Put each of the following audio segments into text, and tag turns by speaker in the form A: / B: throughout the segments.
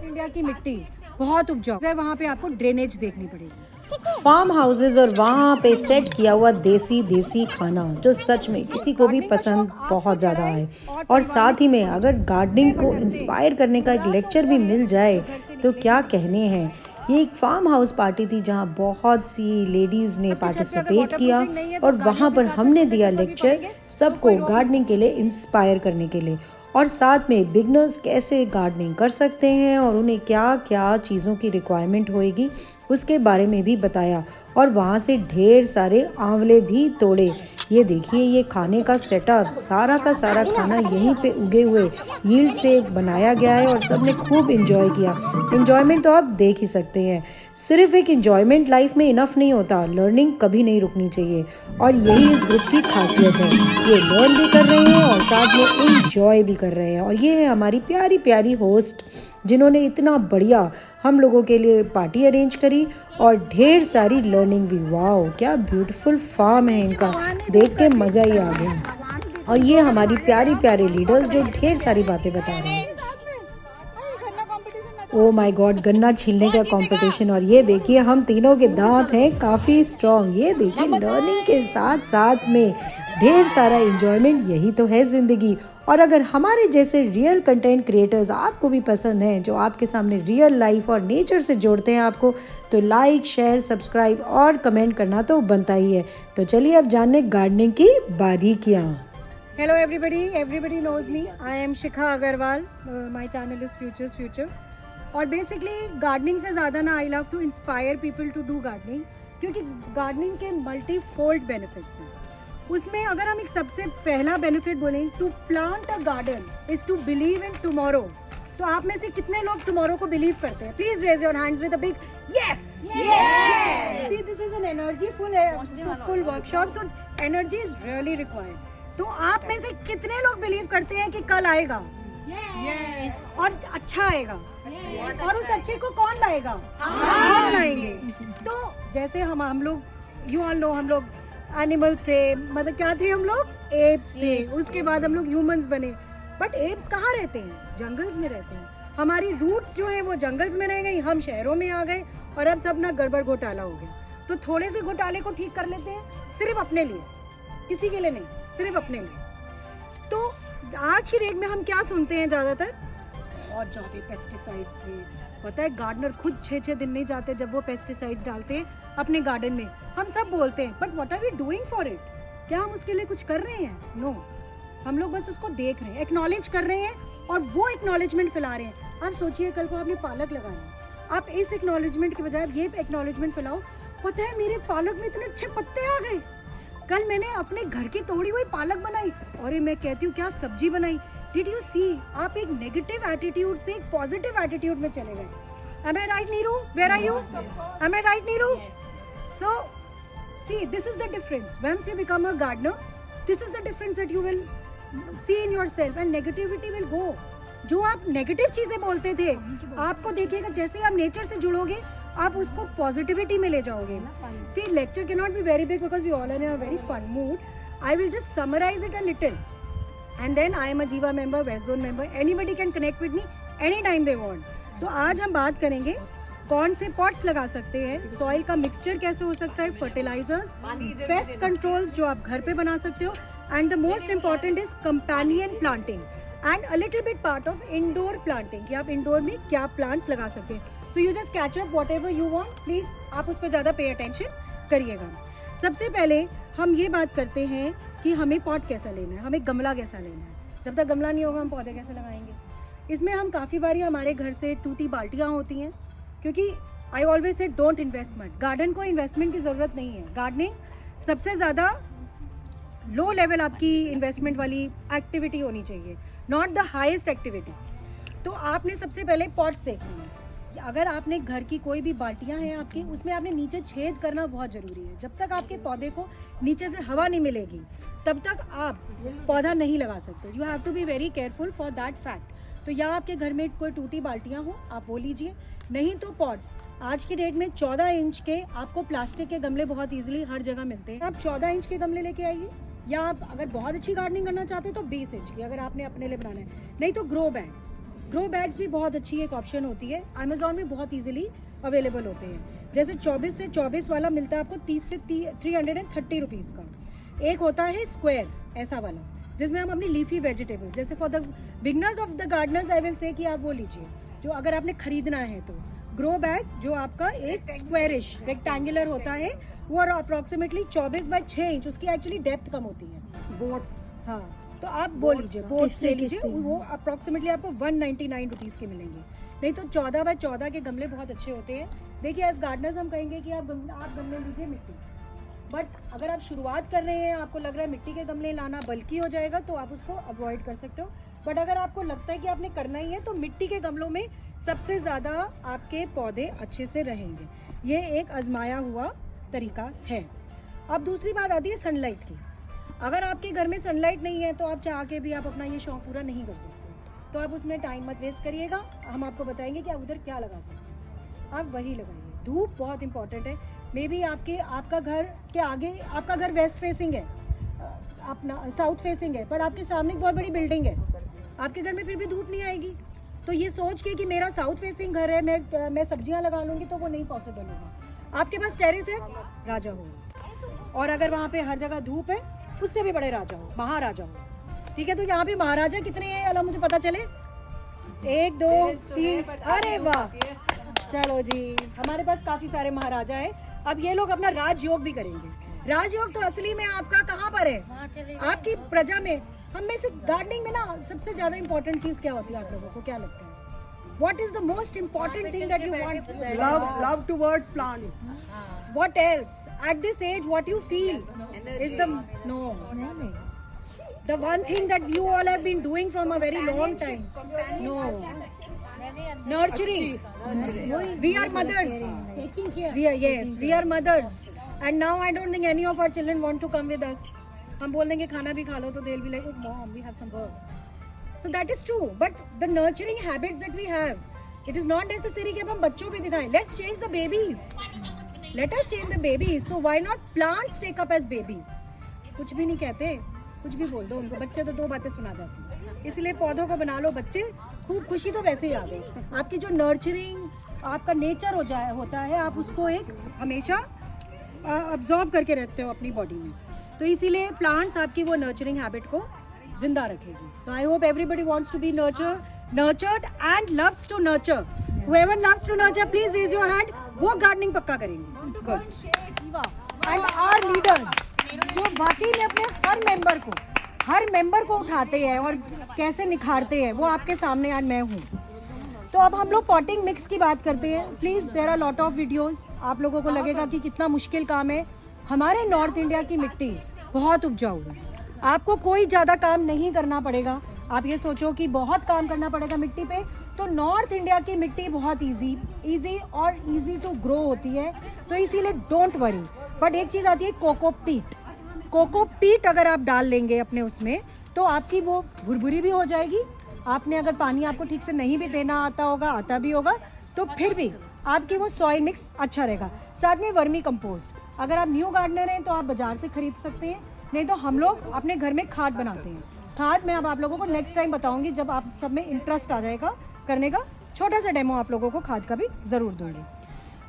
A: India की मिट्टी बहुत उपजाऊ है, वहाँ पे आपको ड्रेनेज देखनी पड़ेगी।
B: फार्म हाउसेज और वहाँ पे सेट किया हुआ देसी खाना जो सच में किसी को भी पसंद बहुत ज़्यादा है। और साथ ही में अगर गार्डनिंग को इंस्पायर करने का एक लेक्चर भी मिल जाए तो क्या कहने हैं। ये एक फार्म हाउस पार्टी थी जहाँ बहुत सी लेडीज़ ने पार्टिसिपेट किया और वहाँ पर हमने दिया लेक्चर सबको गार्डनिंग के लिए इंस्पायर करने के लिए, और साथ में बिगनर्स कैसे गार्डनिंग कर सकते हैं और उन्हें क्या क्या चीज़ों की रिक्वायरमेंट होएगी उसके बारे में भी बताया। और वहाँ से ढेर सारे आंवले भी तोड़े। ये देखिए ये खाने का सेटअप, सारा का सारा खाना यहीं पे उगे हुए यील्ड से बनाया गया है और सब ने खूब इंजॉय किया। इंजॉयमेंट तो आप देख ही सकते हैं। सिर्फ एक इंजॉयमेंट लाइफ में इनफ नहीं होता, लर्निंग कभी नहीं रुकनी चाहिए और यही इस ग्रुप की खासियत है। ये लर्न भी कर रहे हैं और साथ में इंजॉय भी कर रहे हैं। और ये है हमारी प्यारी प्यारी होस्ट जिन्होंने इतना बढ़िया हम लोगों के लिए पार्टी अरेंज करी और ढेर सारी लर्निंग भी। वाओ क्या ब्यूटीफुल फार्म है इनका, देख के मज़ा ही आ गया। और ये हमारी प्यारी प्यारे लीडर्स जो ढेर सारी बातें बता रहे हैं। ओ माय गॉड, गन्ना छीलने का कंपटीशन। और ये देखिए हम तीनों के दांत हैं काफ़ी स्ट्रॉन्ग। ये देखिए लर्निंग के साथ साथ में ढेर सारा एंजॉयमेंट, यही तो है ज़िंदगी। और अगर हमारे जैसे रियल कंटेंट क्रिएटर्स आपको भी पसंद हैं जो आपके सामने रियल लाइफ और नेचर से जोड़ते हैं आपको, तो लाइक शेयर सब्सक्राइब और कमेंट करना तो बनता ही है। तो चलिए अब जानने गार्डनिंग की बारीकियाँ।
A: Hello everybody knows me, I am Shikha Agarwal, my channel is futures future. और बेसिकली गार्डनिंग से ज़्यादा ना I love to inspire people to do gardening, क्योंकि गार्डनिंग के मल्टी फोल्ड बेनिफिट्स हैं। उसमें अगर हम एक सबसे पहला बेनिफिट बोलें, to plant a garden is to believe in tomorrow. तो आप में से कितने लोग टुमारो को बिलीव करते हैं? Please raise your hands with a big yes. See this is an energy full workshop, so energy is really required. तो आप में से कितने लोग बिलीव करते हैं कि कल आएगा और अच्छा आएगा? और उस अच्छे को कौन लाएगा? हम लाएंगे। तो जैसे हम लोग यू ऑल नो, हम लोग एनिमल्स थे, मतलब क्या थे हम लोग? एप्स थे। उसके बाद हम लोग ह्यूमंस बने। बट एप्स कहाँ रहते हैं? जंगल्स में रहते हैं। हमारी रूट्स जो है वो जंगल्स में रह गई, हम शहरों में आ गए और अब सब ना गड़बड़ घोटाला हो गया। तो थोड़े से घोटाले को ठीक कर लेते हैं, सिर्फ अपने लिए, किसी के लिए नहीं, सिर्फ अपने लिए। तो आज की डेट में हम क्या सुनते हैं ज़्यादातर? बहुत ज़्यादा पेस्टिसाइड्स थे। पता है गार्डनर खुद 6-6 दिन नहीं जाते जब वो पेस्टिसाइड्स डालते हैं अपने गार्डन में। हम सब बोलते हैं but what are we doing for it? क्या हम उसके लिए कुछ कर रहे हैं? नो, हम लोग बस उसको देख रहे हैं, एक्नॉलेज कर रहे हैं और वो एक्नॉलेजमेंट फैला रहे हैं। आप सोचिए कल को आपने पालक लगाया, आप इस एक्नॉलेजमेंट के बजाय ये एक्नॉलेजमेंट फैलाओ, पता है मेरे पालक में इतने अच्छे पत्ते आ गए, कल मैंने अपने घर की तोड़ी हुई पालक बनाई और मैं कहती हूँ क्या सब्जी बनाई। Did you see? आप एक नेगेटिव एटीट्यूड से एक पॉजिटिव एटीट्यूड में चले गए। Am I right, Neeru? Where are you? Am I right, Neeru? So, see, this is the difference. Once you become a gardener, this is the difference that you will see in yourself, and negativity will go. जो आप negative चीजें बोलते थे, आपको देखिएगा जैसे आप nature से जुड़ोगे, आप उसको पॉजिटिविटी में ले जाओगे। See, lecture cannot be very big because we all are in a very fun mood. I will just summarize it a little, and then I am a Jiva member, West Zone member. Anybody can connect with me anytime they want. तो आज हम बात करेंगे कौन से pots लगा सकते हैं, सॉइल का मिक्सचर कैसे हो सकता है, फर्टिलाइजर्स, पेस्ट कंट्रोल्स जो आप घर पे बना सकते हो, and the most important is companion planting and a little bit part of indoor planting कि आप इंडोर में क्या प्लांट्स लगा सकते हैं। So you just catch up what ever you want, please आप उस पर ज़्यादा पे अटेंशन करिएगा। सबसे पहले हम ये बात करते हैं कि हमें पॉट कैसा लेना है, हमें गमला कैसा लेना है। जब तक गमला नहीं होगा हम पौधे कैसे लगाएंगे? इसमें हम काफ़ी बारी हमारे घर से टूटी बाल्टियाँ होती हैं, क्योंकि I always say don't invest much. Garden को इन्वेस्टमेंट की ज़रूरत नहीं है। गार्डनिंग सबसे ज़्यादा लो लेवल आपकी इन्वेस्टमेंट वाली एक्टिविटी होनी चाहिए, नॉट द हाईएस्ट एक्टिविटी। तो आपने सबसे पहले पॉट्स देखने हैं। अगर आपने घर की कोई भी बाल्टियाँ हैं आपकी, उसमें आपने नीचे छेद करना बहुत ज़रूरी है। जब तक आपके पौधे को नीचे से हवा नहीं मिलेगी तब तक आप पौधा नहीं लगा सकते। You have to be very careful for that fact. तो या आपके घर में कोई टूटी बाल्टियाँ हो आप वो लीजिए, नहीं तो पॉट्स। आज की डेट में 14 इंच के आपको प्लास्टिक के गमले बहुत ईजिली हर जगह मिलते हैं। आप 14 इंच के गमले लेके आइए, या आप अगर बहुत अच्छी गार्डनिंग करना चाहते हैं तो 20 इंच की, अगर आपने अपने लिए बनाना है। नहीं तो ग्रो बैग्स भी बहुत अच्छी एक ऑप्शन होती है, अमेजोन में बहुत ईजिली अवेलेबल होते हैं। जैसे 24 से 24 वाला मिलता है आपको 30 से 330 रुपीज़ का। एक होता है स्क्वायर ऐसा वाला, जिसमें हम अपनी लीफी वेजिटेबल्स, जैसे for the beginners of the Gardner's I will say कि आप वो लीजिए जो अगर आपने खरीदना है तो। ग्रो बैग जो आपका एक स्क्वायरिश रेक्टेंगुलर होता है वो अप्रॉक्सीमेटली 24 बाय 6 इंच, उसकी एक्चुअली डेप्थ कम होती है। बोट्स, हाँ, तो आप वो लीजिए, बोट्स ले लीजिए, वो अप्रॉक्सीमेटली आपको 199 रुपीज़ के मिलेंगे। नहीं तो 14 बाय 14 के गमले बहुत अच्छे होते हैं। देखिए एज गार्डनर्स हम कहेंगे कि आप गमले लीजिए मिट्टी, बट अगर आप शुरुआत कर रहे हैं, आपको लग रहा है मिट्टी के गमले लाना बल्कि हो जाएगा, तो आप उसको अवॉइड कर सकते हो। बट अगर आपको लगता है कि आपने करना ही है तो मिट्टी के गमलों में सबसे ज़्यादा आपके पौधे अच्छे से रहेंगे। ये एक आजमाया हुआ तरीका है। अब दूसरी बात आती है सनलाइट की। अगर आपके घर में सनलाइट नहीं है तो आप चाह के भी आप अपना ये शौक पूरा नहीं कर सकते, तो आप उसमें टाइम मत वेस्ट करिएगा। हम आपको बताएंगे कि आप उधर क्या लगा सकते हैं, आप वही लगाइए। धूप बहुत इंपॉर्टेंट है। मे बी आपका घर के आगे, आपका घर वेस्ट फेसिंग है, अपना साउथ फेसिंग है, पर आपके सामने एक बहुत बड़ी बिल्डिंग है, आपके घर में फिर भी धूप नहीं आएगी। तो ये सोच के कि मेरा साउथ फेसिंग घर है, मैं सब्जियां लगा लूँगी, तो वो नहीं पॉसिबल होगा। आपके पास टेरेस है, राजा हो। और अगर वहाँ पे हर जगह धूप है, उससे भी बड़े राजा हो, महाराजा हो। ठीक है, तो यहाँ पे महाराजा कितने हैं अला मुझे पता चले? 1 2 3, अरे वाह, चलो जी, हमारे पास काफी सारे महाराजा हैं। अब ये लोग अपना राजयोग भी करेंगे। राजयोग तो असली में आपका कहाँ पर है? आपकी प्रजा में। हम में से गार्डनिंग में ना सबसे ज्यादा इंपॉर्टेंट चीज क्या होती है, आप लोगों को क्या लगता है? What is the most important thing that you want?
C: Love towards plants.
A: What else? At this age, what you feel is the the one thing that you all have been doing from a very long time. No. Nurturing. We are mothers.
D: Taking care.
A: We are mothers. And now I don't think any of our children want to come with us. हम बोल देंगे खाना भी खा लो तो they'll be like, oh mom, we have some work. So that is true. But the nurturing habits that we have, it is not necessary कि अब हम बच्चों पे दिखाएं. Let's change the babies. Let us change the babies. So why not plants take up as babies? कुछ भी नहीं कहते, कुछ भी बोल दो उनको, बच्चे तो 2 बातें सुना जाती हैं। इसलिए पौधों को बना लो बच्चे, खूब खुशी तो वैसे ही आ गई। आपकी जो नर्चरिंग आपका नेचर होता है, आप उसको एक हमेशा अब्जॉर्ब करके रखते हो अपनी बॉडी में। तो इसीलिए प्लांट्स आपकी वो नर्चरिंग हैबिट को जिंदा रखेगी। So I hope everybody wants to be nurtured and loves to nurture. Whoever loves to nurture, please raise your hand. वो गार्डनिंग पक्का करेंगे। गुड। एंड आवर लीडर्स जो वाकई में अपने हर मेंबर को उठाते हैं और कैसे निखारते हैं, वो आपके सामने आज मैं हूँ। तो अब हम लोग पॉटिंग मिक्स की बात करते हैं। Please, there are lot of videos. आप लोगों को लगेगा कि कितना मुश्किल काम है। हमारे नॉर्थ इंडिया की मिट्टी बहुत उपजाऊ है, आपको कोई ज़्यादा काम नहीं करना पड़ेगा। आप ये सोचो कि बहुत काम करना पड़ेगा मिट्टी पे, तो नॉर्थ इंडिया की मिट्टी बहुत इजी और इजी टू ग्रो होती है, तो इसीलिए डोंट वरी। बट एक चीज़ आती है कोकोपीट अगर आप डाल लेंगे अपने उसमें, तो आपकी वो भुरभुरी भी हो जाएगी। आपने अगर पानी आपको ठीक से नहीं भी देना आता भी होगा, तो फिर भी आपकी वो सॉइल मिक्स अच्छा रहेगा। साथ में वर्मी कंपोस्ट, अगर आप न्यू गार्डनर हैं तो आप बाजार से खरीद सकते हैं, नहीं तो हम लोग अपने घर में खाद बनाते हैं। खाद मैं अब आप लोगों को नेक्स्ट टाइम बताऊंगी, जब आप सब में इंटरेस्ट आ जाएगा करने का। छोटा सा डेमो आप लोगों को खाद का भी ज़रूर दूंगी।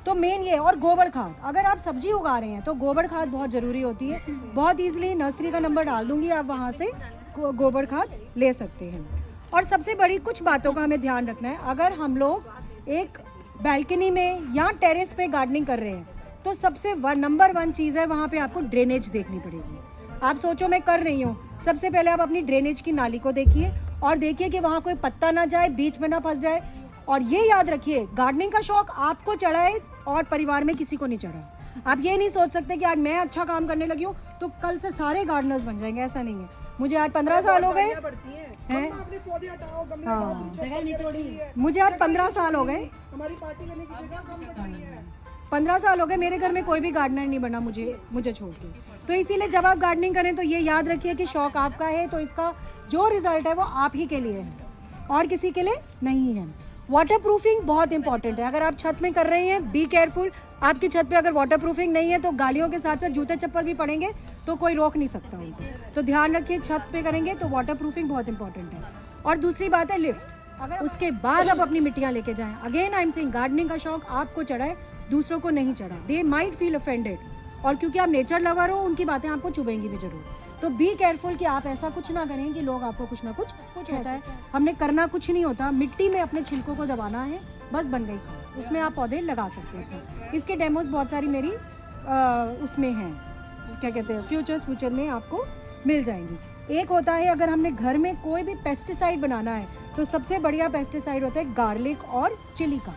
A: तो मेन ये, और गोबर खाद, अगर आप सब्जी उगा रहे हैं तो गोबर खाद बहुत ज़रूरी होती है। बहुत ईजिली नर्सरी का नंबर डाल दूंगी, आप वहाँ से गोबर खाद ले सकते हैं। और सबसे बड़ी कुछ बातों का हमें ध्यान रखना है। अगर हम लोग एक बैल्कनी में या टेरेस पे गार्डनिंग कर रहे हैं, तो सबसे नंबर 1 चीज़ है, वहाँ पे आपको ड्रेनेज देखनी पड़ेगी। आप सोचो मैं कर रही हूँ, सबसे पहले आप अपनी ड्रेनेज की नाली को देखिए और देखिए कि वहाँ कोई पत्ता ना जाए, बीच में ना फंस जाए। और ये याद रखिए, गार्डनिंग का शौक आपको चढ़ा है और परिवार में किसी को नहीं चढ़ा। आप ये नहीं सोच सकते कि आज मैं अच्छा काम करने लगी हूँ तो कल से सारे गार्डनर्स बन जाएंगे, ऐसा नहीं है। मुझे आज 15 साल हो गए हैं,
D: जगह नहीं छोड़ी।
A: मुझे आज 15 साल हो गए,
C: हमारी पार्टी करने की जगह कम पड़ी है।
A: 15 साल हो गए, मेरे घर में कोई भी गार्डनर नहीं बना मुझे छोड़ के। तो इसीलिए जब आप गार्डनिंग करें तो ये याद रखिए कि शौक आपका है, तो इसका जो रिजल्ट है वो आप ही के लिए है और किसी के लिए नहीं है। वाटर प्रूफिंग बहुत इंपॉर्टेंट है। अगर आप छत में कर रहे हैं, बी केयरफुल। आपकी छत पे अगर वाटर प्रूफिंग नहीं है तो गालियों के साथ साथ जूते चप्पल भी पड़ेंगे तो कोई रोक नहीं सकता उनको। तो ध्यान रखिए, छत पे करेंगे तो वाटर प्रूफिंग बहुत इंपॉर्टेंट है। और दूसरी बात है लिफ्ट। अगर उसके बाद आप अपनी मिट्टियाँ लेके जाएं। Again I am saying, gardening का शौक आपको चढ़ा है, दूसरों को नहीं चढ़ा। दे माइट फील ऑफेंडेड, और क्योंकि आप नेचर लवर हो, उनकी बातें आपको चुभेंगी भी जरूर। तो बी केयरफुल कि आप ऐसा कुछ ना करें कि लोग आपको कुछ ना कुछ कहता है। हमने करना कुछ नहीं होता, मिट्टी में अपने छिलकों को दबाना है, बस बन गई खाद। उसमें आप पौधे लगा सकते हैं। इसके डेमोज बहुत सारी मेरी उसमें हैं, क्या कहते हैं, फ्यूचर में आपको मिल जाएंगी। एक होता है, अगर हमने घर में कोई भी पेस्टिसाइड बनाना है तो सबसे बढ़िया पेस्टिसाइड होता है गार्लिक और चिली का।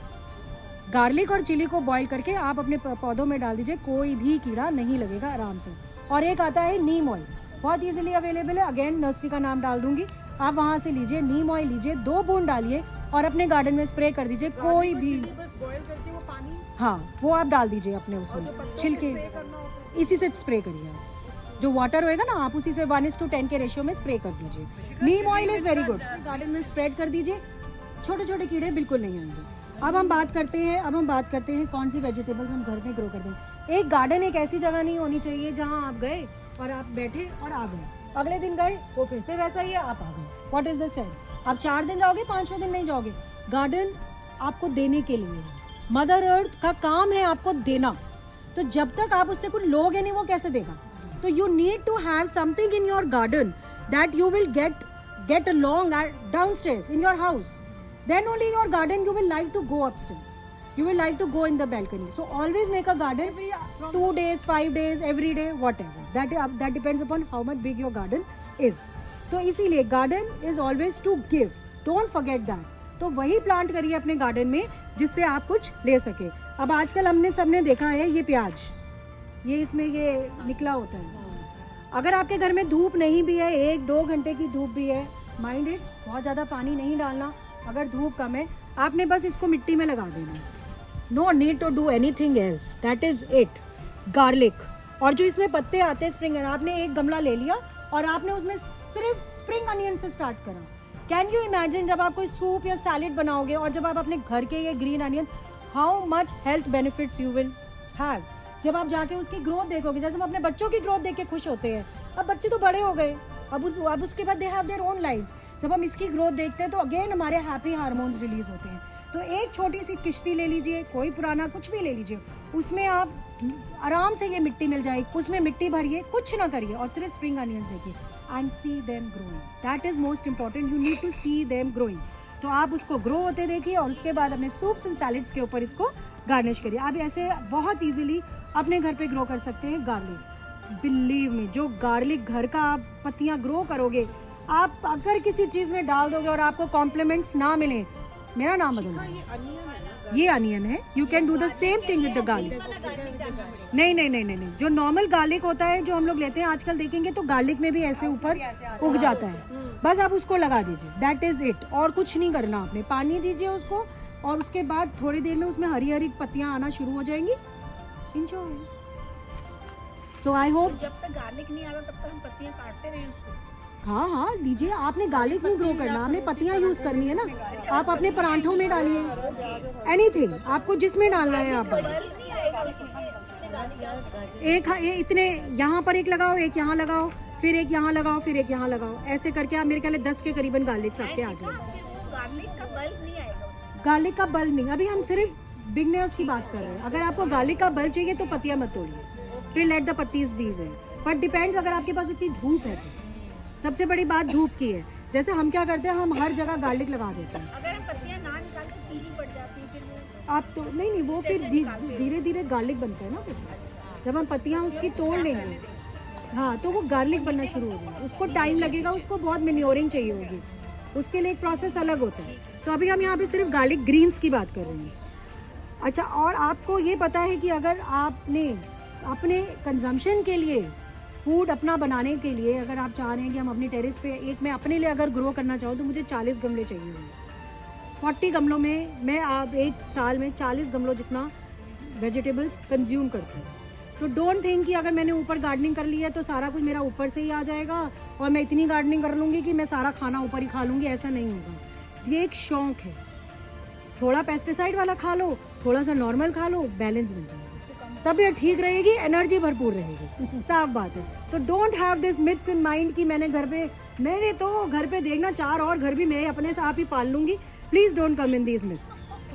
A: गार्लिक और चिली को बॉईल करके आप अपने पौधों में डाल दीजिए, कोई भी कीड़ा नहीं लगेगा आराम से। और एक आता है नीम ऑयल, बहुत इजीली अवेलेबल है। अगेन नर्सरी का नाम डाल दूंगी, आप वहाँ से लीजिए, नीम ऑयल लीजिए, 2 बूंद डालिए और अपने गार्डन में स्प्रे कर दीजिए। कोई भी,
C: बस बॉईल करके वो पानी,
A: हाँ, वो आप डाल दीजिए अपने उसमें छिलके, इसी से स्प्रे करिए आप। जो वाटर होएगा ना, आप उसी से 1:10 के रेशियो में स्प्रे कर दीजिए। Neem oil is very good, garden में स्प्रेड कर दीजिए, छोटे छोटे कीड़े बिल्कुल नहीं आएंगे। अब हम बात करते हैं कौन सी वेजिटेबल्स हम घर में ग्रो कर दें। एक गार्डन एक ऐसी जगह नहीं होनी चाहिए जहाँ आप गए और आप बैठे और आ गए, अगले दिन गए वो फिर से वैसा ही है, आप आ गए। What is the sense? आप 4 दिन जाओगे, 5वें दिन नहीं जाओगे। गार्डन आपको देने के लिए है, मदर अर्थ का काम है आपको देना। तो जब तक आप उससे कुछ लोगे नहीं, वो कैसे देगा? तो you need to have something in your garden that you will get along downstairs in your house. Then only your garden you will like to go upstairs. You will like to go in the balcony. So always make a garden 2 days, 5 days, every day, whatever. That depends upon how much big your garden is. तो इसीलिए garden is always to give. Don't forget that. तो वही plant करिए अपने garden में जिससे आप कुछ ले सके। अब आजकल हमने सबने देखा है ये प्याज, ये इसमें ये निकला होता है। अगर आपके घर में धूप नहीं भी है, 1-2 घंटे की धूप भी है, माइंड इट, बहुत ज़्यादा पानी नहीं डालना। अगर धूप कम है, आपने बस इसको मिट्टी में लगा देना, no need to do anything else, that is it. Garlic, और जो इसमें पत्ते आते हैं स्प्रिंग, आपने एक गमला ले लिया और आपने उसमें सिर्फ स्प्रिंग अनियन से स्टार्ट करा। कैन यू इमेजिन जब आप कोई सूप या सैलेड बनाओगे और जब आप अपने घर के ये green onions, how much health benefits you will have. जब आप जाके उसकी ग्रोथ देखोगे, जैसे हम अपने बच्चों की ग्रोथ देख के खुश होते हैं, अब बच्चे तो बड़े हो गए, अब उसके बाद they have their own lives. जब हम इसकी ग्रोथ देखते हैं तो अगेन हमारे हैप्पी हार्मोन्स रिलीज होते हैं। तो एक छोटी सी किश्ती ले लीजिए, कोई पुराना कुछ भी ले लीजिए, उसमें आप आराम से ये मिट्टी मिल जाएगी, उसमें मिट्टी भरिए, कुछ ना करिए और सिर्फ स्प्रिंग अनियंस देखिए and see them growing. That is most important, you need to see them growing. तो आप उसको ग्रो होते देखिए और उसके बाद अपने सूप्स एंड सैलेड्स के ऊपर इसको गार्निश करिए। आप ऐसे बहुत ईजिली अपने घर पे ग्रो कर सकते हैं गार्लिक। बिलीव मी, जो गार्लिक घर का आप पत्तियां ग्रो करोगे, आप अगर किसी चीज में डाल दोगे और आपको कॉम्प्लीमेंट्स ना मिले, मेरा नाम बदलना, ये अनियन है, you can do the same thing with the garlic. नहीं, जो नॉर्मल गार्लिक होता है जो हम लोग लेते हैं, आजकल देखेंगे तो गार्लिक में भी ऐसे ऊपर उग जाता है, बस आप उसको लगा दीजिए, दैट इज इट। और कुछ नहीं करना आपने, पानी दीजिए उसको और उसके बाद थोड़ी देर में उसमें हरी हरी पत्तियां आना शुरू हो जाएंगी। एंजॉय। तो आई होप
D: जब तक गार्लिक नहीं आता तब तक हम पत्तियां काटते रहे उसको।
A: हाँ लीजिए, आपने गार्लिक नहीं ग्रो करना, आपने पत्तियां यूज करनी है ना। आप अपने परांठों में डालिए, एनीथिंग आपको जिसमें डालना है आप एक इतने यहाँ पर एक लगाओ, एक यहाँ लगाओ, फिर एक यहाँ लगाओ, फिर एक यहाँ लगाओ, ऐसे करके आप मेरे ख्याल 10 के करीबन गार्लिक सबके आ जाए।
D: गार्लिक का बल्ब नहीं आएगा उसमें।
A: गार्लिक का बल्ब नहीं, अभी हम सिर्फ बिगनर्स की बात कर रहे हैं। अगर आपको गार्लिक का बल्ब चाहिए तो पत्तियां मत तोड़िए, फिर लेट द पत्तीज बी वे। बट डिपेंड्स, अगर आपके पास उतनी धूप है तो। सबसे बड़ी बात धूप की है। जैसे हम क्या करते हैं, हम हर जगह गार्लिक लगा देते हैं।
D: अगर हम पत्तियां ना निकाल तो पीली पड़ जाती है, फिर वो
A: आप तो नहीं, वो फिर धीरे धीरे गार्लिक बनता है ना। फिर जब हम पत्तियां उसकी तोड़ लेंगे, हाँ, तो वो गार्लिक बनना शुरू हो जाएगा। उसको टाइम लगेगा, उसको बहुत मैन्योरिंग चाहिए होगी, उसके लिए एक प्रोसेस अलग होता है। तो अभी हम यहाँ पे सिर्फ गार्लिक ग्रीन्स की बात कर रहे हैं। अच्छा, और आपको ये पता है कि अगर आपने अपने कंजम्पशन के लिए, फूड अपना बनाने के लिए, अगर आप चाह रहे हैं कि हम अपनी टेरेस पे एक, मैं अपने लिए अगर ग्रो करना चाहूँ तो मुझे 40 गमले चाहिए होंगे। 40 गमलों में मैं आप एक साल में 40 गमलों जितना वेजिटेबल्स कंज्यूम करती हूँ। तो डोंट थिंक कि अगर मैंने ऊपर गार्डनिंग कर ली है तो सारा कुछ मेरा ऊपर से ही आ जाएगा और मैं इतनी गार्डनिंग कर लूँगी कि मैं सारा खाना ऊपर ही खा लूँगी, ऐसा नहीं होगा। ये एक शौक है, थोड़ा पेस्टिसाइड वाला खा लो, थोड़ा सा नॉर्मल खा लो, बैलेंस मिल जाएगा, तबीयत ठीक रहेगी, एनर्जी भरपूर रहेगी। साफ बात है। तो don't have this myths in mind कि मैंने तो घर पे देखना 4 और घर भी मैं अपने आप ही पाल लूंगी। Please don't come in these myths.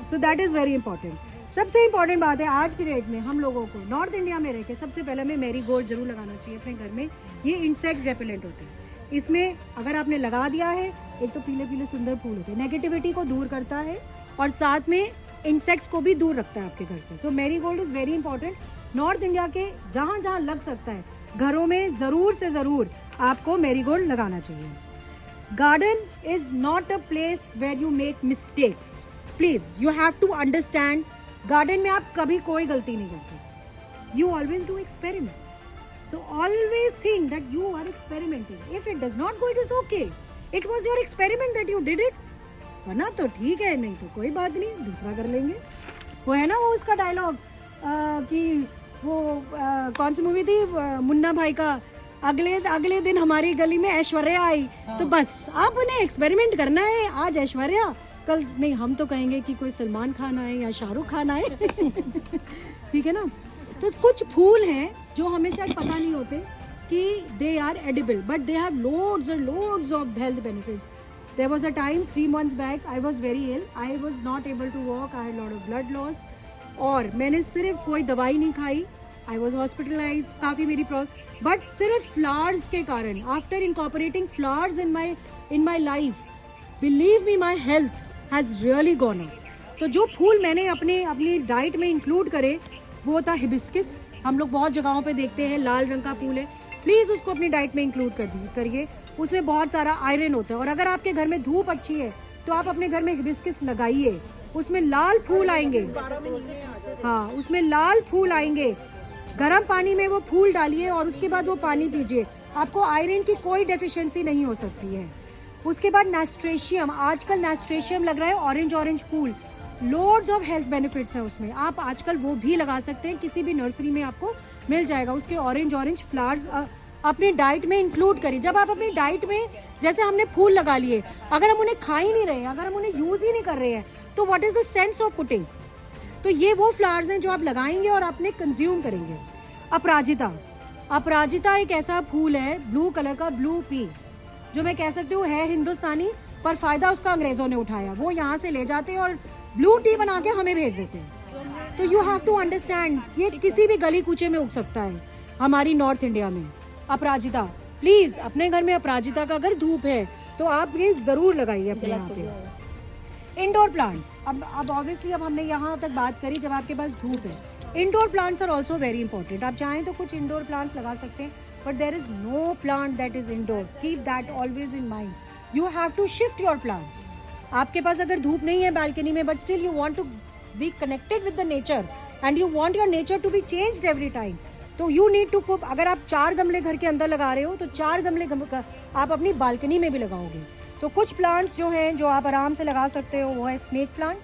A: So that is very important. सबसे इंपॉर्टेंट बात है आज की डेट में हम लोगों को नॉर्थ इंडिया में रह के सबसे पहले हमें मैरीगोल्ड जरूर लगाना चाहिए अपने घर में। ये इंसेक्ट रेपेलेंट होते हैं। इसमें अगर आपने लगा दिया है, एक तो पीले पीले सुंदर फूल होते हैं, नेगेटिविटी को दूर करता है और साथ में इंसेक्ट्स को भी दूर रखता है आपके घर से। So marigold is very important. North India के जहाँ जहाँ लग सकता है घरों में ज़रूर से ज़रूर आपको मैरीगोल्ड लगाना चाहिए। Garden is not a place where you make mistakes. Please you have to understand, garden में आप कभी कोई गलती नहीं करते। You always do experiments, so always think that you are experimenting. If it does not go it is okay, it was your experiment that you did it, वरना तो ठीक है, नहीं तो कोई बात नहीं, दूसरा कर लेंगे। वो है ना वो उसका डायलॉग कि वो कौन सी मूवी थी मुन्ना भाई का, अगले दिन हमारी गली में ऐश्वर्या आई। तो बस आपने एक्सपेरिमेंट करना है, आज ऐश्वर्या, कल नहीं, हम तो कहेंगे कि कोई सलमान खान आए या शाहरुख खान आए। ठीक है ना। तो कुछ फूल हैं जो हमें शायद पता नहीं होते कि they are edible, but they have loads and loads of health benefits. There was a time 3 months back I was very ill. I was not able to walk. I had a lot of blood loss. और मैंने सिर्फ कोई दवाई नहीं खाई. I was hospitalized. काफ़ी मेरी problem, but सिर्फ फ्लावर्स के कारण, after incorporating flowers in my life, believe me, my health has really gone up. तो जो फूल मैंने अपनी डाइट में इंक्लूड करे वो था हिबिस्किस। हम लोग बहुत जगहों पे देखते हैं, लाल रंग का फूल है, प्लीज़ उसको अपनी डाइट में इंक्लूड करिए। उसमें बहुत सारा आयरन होता है। और अगर आपके घर में धूप अच्छी है तो आप अपने घर में हिबिस्किस लगाइए, उसमें लाल फूल आएंगे। हाँ, उसमें लाल फूल आएंगे। गर्म पानी में वो फूल डालिए और उसके बाद वो पानी पीजिए, आपको आयरन की कोई डेफिशिएंसी नहीं हो सकती है। उसके बाद नेस्ट्रेशियम, आजकल नेस्ट्रेशियम लग रहा है, ऑरेंज फूल, लोड्स ऑफ हेल्थ बेनिफिट्स हैं उसमें। आप आजकल वो भी लगा सकते हैं, किसी भी नर्सरी में आपको मिल जाएगा। उसके ऑरेंज फ्लावर्स अपनी डाइट में इंक्लूड करिए। जब आप अपनी डाइट में, जैसे हमने फूल लगा लिए, अगर हम उन्हें खा ही नहीं रहे हैं, अगर हम उन्हें यूज ही नहीं कर रहे हैं, तो what is the sense of putting. तो ये वो फ्लावर्स हैं जो आप लगाएंगे और अपने कंज्यूम करेंगे। अपराजिता एक ऐसा फूल है, ब्लू कलर का, ब्लू पी, जो मैं कह सकती हूँ है हिंदुस्तानी, पर फायदा उसका अंग्रेजों ने उठाया। वो यहाँ से ले जाते हैं और ब्लू टी बना के हमें भेज देते हैं। तो यू हैव टू अंडरस्टैंड, ये किसी भी गली कूचे में उग सकता है हमारी नॉर्थ इंडिया में। अपराजिता, प्लीज अपने घर में अपराजिता का अगर धूप है तो आप ये जरूर लगाइए अपने यहाँ पे। इंडोर प्लांट्स, अब ऑब्वियसली अब हमने यहाँ तक बात करी जब आपके पास धूप है। Indoor plants are also very important. आप चाहें तो कुछ इंडोर प्लांट्स लगा सकते हैं, but there is no plant that is indoor. Keep that always in mind. You have to shift your plants. आपके पास अगर धूप नहीं है बालकनी में, but still you want to be connected with the nature and you want your nature to be changed every time, तो you need to put. अगर आप 4 गमले घर के अंदर लगा रहे हो तो 4 गमले आप अपनी बालकनी में भी लगाओगे। तो कुछ प्लांट्स जो हैं जो आप आराम से लगा सकते हो, वो है स्नेक प्लांट,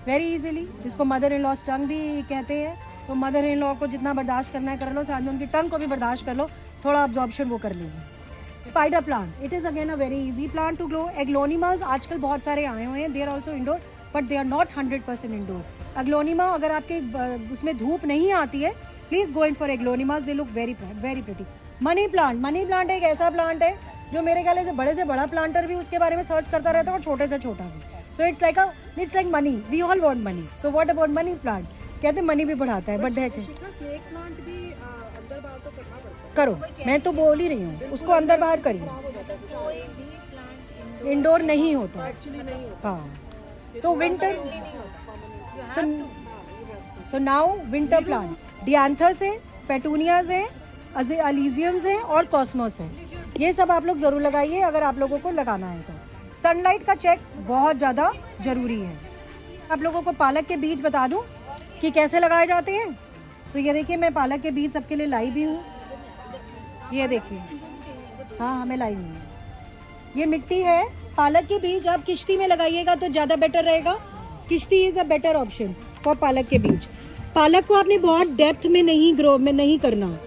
A: वेरी इजीली, जिसको मदर इन लॉस टंग भी कहते हैं। तो मदर इन लॉ को जितना बर्दाश्त करना है कर लो, साथ में उनकी टंग को भी बर्दाश्त कर लो, थोड़ा अब्जॉर्प्शन वो कर लेंगे। Spider plant, it is again a very easy plant to grow. Aglaonemas आजकल बहुत सारे आए हुए हैं, they are also indoor, but they are not 100% indoor. Aglaonema, अगर आपके उसमें धूप नहीं आती है, please go in for aglaonemas, they look very pretty. Money plant एक ऐसा प्लांट है जो मेरे ख्याल से बड़ा प्लांटर भी उसके बारे में सर्च करता रहता है और छोटे से छोटा भी। So it's like money, we all want money, so what about money plant, कहते मनी भी बढ़ाता है, बट
C: स्नेक प्लांट भी अंदर बाहर तो करना पड़ता है।
A: करो, मैं तो बोल ही रही हूँ, उसको अंदर बाहर करिए, इंडोर नहीं होता
C: एक्चुअली नहीं होता।
A: हाँ, तो winter, so now winter plant, dianthus है, पेटूनियाज है, अलीजियम्स हैं और कॉस्मोस है। ये सब आप लोग ज़रूर लगाइए अगर आप लोगों को लगाना है तो। सनलाइट का चेक बहुत ज़्यादा ज़रूरी है। आप लोगों को पालक के बीज बता दूं कि कैसे लगाए जाते हैं। तो ये देखिए, मैं पालक के बीज सबके लिए लाई भी हूँ, ये देखिए, हाँ मैं लाई हूँ। ये मिट्टी है, पालक के बीज आप किश्ती में लगाइएगा तो ज़्यादा बेटर रहेगा। किश्ती is a better option for पालक के बीज। पालक को आपने बहुत डेप्थ में नहीं करना।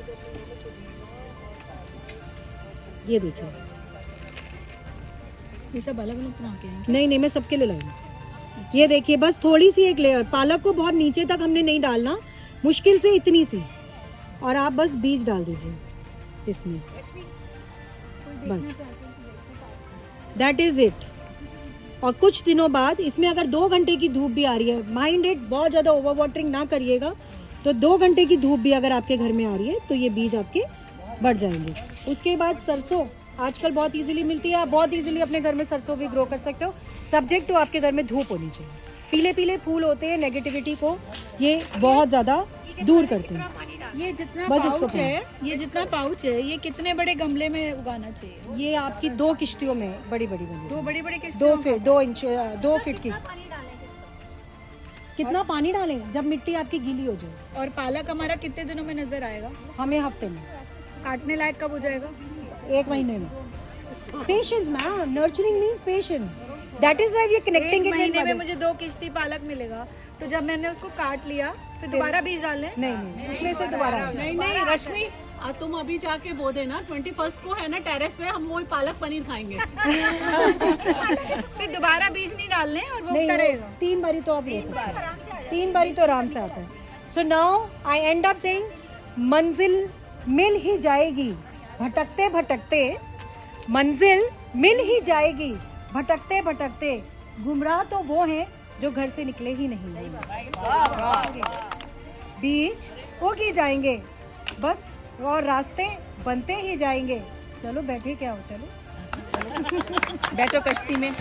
A: ये देखिए,
D: ये सब अलग अलग तरह के हैं।
A: नहीं मैं सबके लिए लाई हूँ। ये देखिए बस थोड़ी सी एक लेयर, पालक को बहुत नीचे तक हमने नहीं डालना, मुश्किल से इतनी सी, और आप बस बीज डाल दीजिए इसमें, बस दैट इज इट। और कुछ दिनों बाद इसमें अगर 2 घंटे की धूप भी आ रही है, माइंड इट, बहुत ज़्यादा ओवर वाटरिंग ना करिएगा, तो 2 घंटे की धूप भी अगर आपके घर में आ रही है तो ये बीज आपके बढ़ जाएंगे। उसके बाद सरसों आजकल बहुत इजीली मिलती है, आप बहुत इजीली अपने घर में सरसों भी ग्रो कर सकते हो, सब्जेक्ट तो आपके घर में धूप होनी चाहिए। पीले पीले फूल होते हैं, नेगेटिविटी को ये बहुत ज़्यादा दूर करते हैं।
D: ये जितना
A: बस इसको
D: पाउच है, ये जितना पाउच है, ये कितने बड़े गमले में उगाना चाहिए?
A: ये आपकी 2 किश्तियों में बड़ी बड़ी बनी,
D: 2 बड़ी किस्म।
A: 2 इंच 2 फीट की। कितना पानी डालें? जब मिट्टी आपकी गीली हो जाए।
D: और पालक हमारा कितने दिनों में नजर आएगा?
A: हमें हफ्ते में,
D: काटने लायक कब हो जाएगा?
A: 1 महीने में। Patience ma'am, nurturing means patience, that is why we are connecting it.
D: महीने में मुझे 2 किश्ती पालक मिलेगा, तो जब मैंने उसको काट लिया फिर दोबारा बीज डालने?
A: नहीं, उसमें से दोबारा
C: नहीं रश्मि, तुम अभी जाके बो देना, 21 को है ना टेरेस पे हम वही पालक पनीर खाएंगे।
D: फिर दोबारा बीज नहीं डालने और वो
A: नहीं,
D: करेगा।
A: 3 बारी तो आप ले सकते हैं, 3 बारी तो आराम से आता है। So now I and up saying, मंजिल मिल ही जाएगी, भटकते भटकते मंजिल मिल ही जाएगी, भटकते भटकते गुमराह तो वो हैं जो घर से निकले ही नहीं। बीज उग जाएंगे बस, और रास्ते बनते ही जाएंगे। चलो बैठे क्या हो, चलो
D: बैठो कश्ती में।